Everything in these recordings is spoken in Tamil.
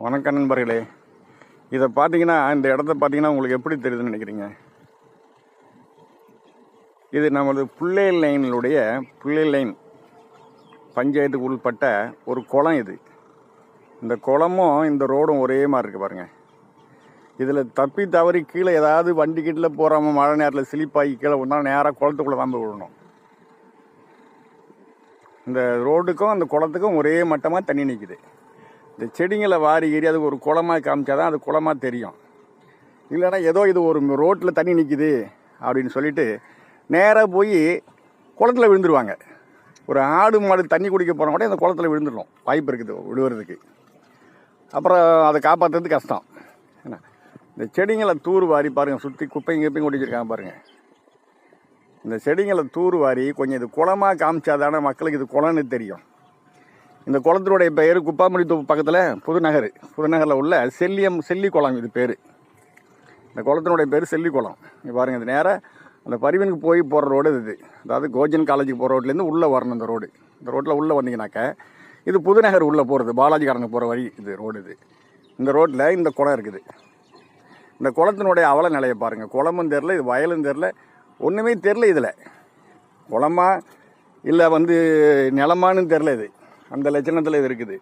வணக்கம் நண்பர்களே. இதை பார்த்தீங்கன்னா, இந்த இடத்த பார்த்தீங்கன்னா உங்களுக்கு எப்படி தெரியுதுன்னு நினைக்கிறீங்க? இது நமது புள்ளை லைன் பஞ்சாயத்துக்கு உள்பட்ட ஒரு குளம். இது இந்த குளமும் இந்த ரோடும் ஒரே மாதிரி இருக்குது பாருங்கள். இதில் தப்பி தவறி கீழே ஏதாவது வண்டி கிட்டில் போகிறவங்க மழை நேரத்தில் சிலிப்பாகி கீழே வந்தால் நேராக குளத்துக்குள்ளே தான் போய் விடணும். இந்த ரோடுக்கும் அந்த குளத்துக்கும் ஒரே மட்டமாக தண்ணி நிற்குது. இந்த செடிங்களை வாரி ஏறி அதுக்கு ஒரு குளமாக காமிச்சாதான் அது குளமாக தெரியும். இல்லைன்னா ஏதோ இது ஒரு ரோட்டில் தண்ணி நிற்கிது அப்படின்னு சொல்லிட்டு நேராக போய் குளத்தில் விழுந்துருவாங்க. ஒரு ஆடு மாடு தண்ணி குடிக்க போகிறோம் கூட இந்த குளத்தில் விழுந்துடும், வாய்ப்பு இருக்குது விழுவுறதுக்கு. அப்புறம் அதை காப்பாற்றுறது கஷ்டம். என்ன இந்த செடிங்களை தூர் வாரி பாருங்கள், சுற்றி குப்பையும் குடிச்சிருக்காங்க பாருங்கள். இந்த செடிங்களை தூர் வாரி கொஞ்சம் இது குளமாக காமிச்சாதானே மக்களுக்கு இது குளம்னு தெரியும். இந்த குளத்தினுடைய பெயர் குப்பாமணி தோப்பு பக்கத்தில் புதுநகரில் உள்ள செல்லி குளம். இது பேர், இந்த குளத்தினுடைய பேர் செல்லி குளம். இங்கே பாருங்கள், இது நேராக அந்த பரிவனுக்கு போய் போகிற ரோடு இது. அதாவது கோஜன் காலேஜுக்கு போகிற ரோட்லேருந்து உள்ளே வரணும். இந்த ரோடு, இந்த ரோட்டில் உள்ளே வந்தீங்கன்னாக்க இது புதுநகர் உள்ளே போகிறது, பாலாஜி காரனுக்கு போகிற வழி இது ரோடு. இது இந்த ரோட்டில் இந்த குளம் இருக்குது. இந்த குளத்தினுடைய அவல நிலையை பாருங்கள். குளமும் தெரில, இது வயலும் தெரில, ஒன்றுமே தெரில. இதில் குளமா இல்லை நிலமானு தெரில. இது அந்த லட்சணத்தில் இது இருக்குது.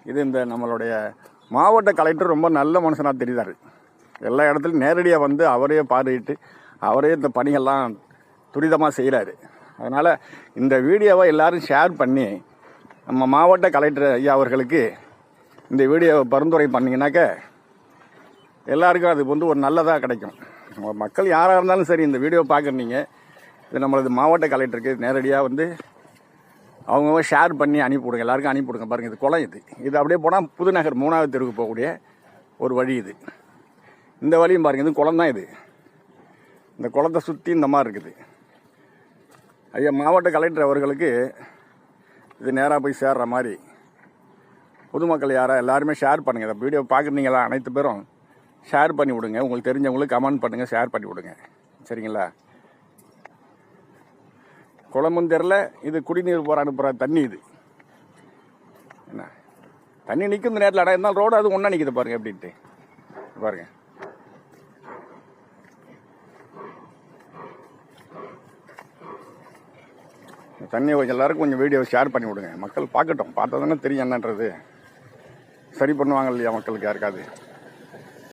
இது இந்த நம்மளுடைய மாவட்ட கலெக்டர் ரொம்ப நல்ல மனுஷனாக தெரியுறாரு. எல்லா இடத்துலையும் நேரடியாக வந்து அவரே பார்வையிட்டு அவரே இந்த பணிகள்லாம் துரிதமாக செய்கிறாரு. அதனால் இந்த வீடியோவை எல்லோரும் ஷேர் பண்ணி நம்ம மாவட்ட கலெக்டர் ஐயா அவர்களுக்கு இந்த வீடியோவை பரிந்துரை பண்ணிங்கனாக்க எல்லாருக்கும் அது ஒரு நல்லதாக கிடைக்கும். மக்கள் யாராக இருந்தாலும் சரி, இந்த வீடியோவை பார்க்குறீங்க, இது நம்மளது மாவட்ட கலெக்டருக்கு நேரடியாக அவங்க ஷேர் பண்ணி அனுப்பிவிடுங்க, எல்லாருக்கும் அனுப்பிவிடுங்க. பாருங்கள், இது குளம். இது அப்படியே போனால் புதுநகர் 3வது தெருவுக்கு போகக்கூடிய ஒரு வழி இது. இந்த வழியும் பாருங்கள், இது குளம் தான். இந்த குளத்தை சுற்றி இந்த மாதிரி இருக்குது. ஐயா மாவட்ட கலெக்டர் அவர்களுக்கு இது நேராக போய் சேர்ற மாதிரி பொதுமக்கள் எல்லாருமே ஷேர் பண்ணுங்கள். இந்த வீடியோ பார்க்குறீங்களா, அனைத்து பேரும் ஷேர் பண்ணி விடுங்க. உங்களுக்கு தெரிஞ்சவங்களுக்கு கமெண்ட் பண்ணுங்கள், ஷேர் பண்ணி விடுங்க. சரிங்களா? குளமும் தெரில, இது குடிநீர் போகிற அனுப்புகிற தண்ணி. இது என்ன தண்ணி நிற்கும் இந்த நேரத்தில். இடம் இருந்தாலும் ரோடு அது ஒன்றா நிற்கிது பாருங்கள் அப்படின்ட்டு. பாருங்கள், தண்ணியை கொஞ்சம் எல்லாருக்கும் கொஞ்சம் வீடியோவை ஷேர் பண்ணி விடுங்க. மக்கள் பார்க்கட்டும், பார்த்தா தானே தெரியும் என்னன்றது. சரி பண்ணுவாங்க இல்லையா மக்களுக்கு யாருக்காது.